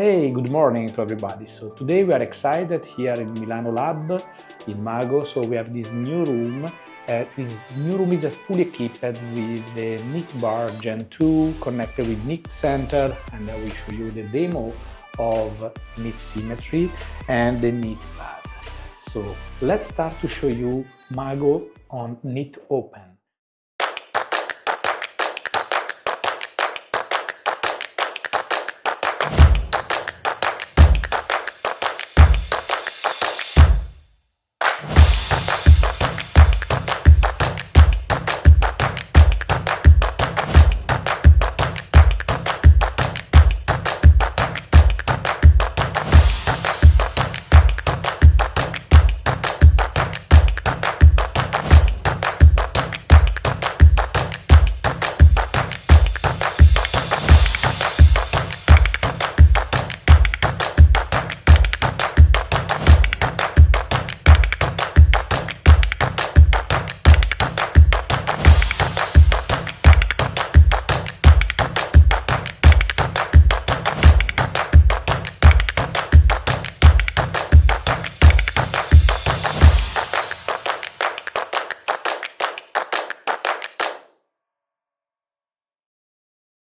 Hey, good morning to everybody. So today we are excited here in Milano Lab in Mago. So we have this new room. This new room is fully equipped with the Knit Bar Gen 2 connected with Knit Center, and I will show you the demo of Knit Symmetry and the Knit Pad. So let's start to show you Mago on Knit Open.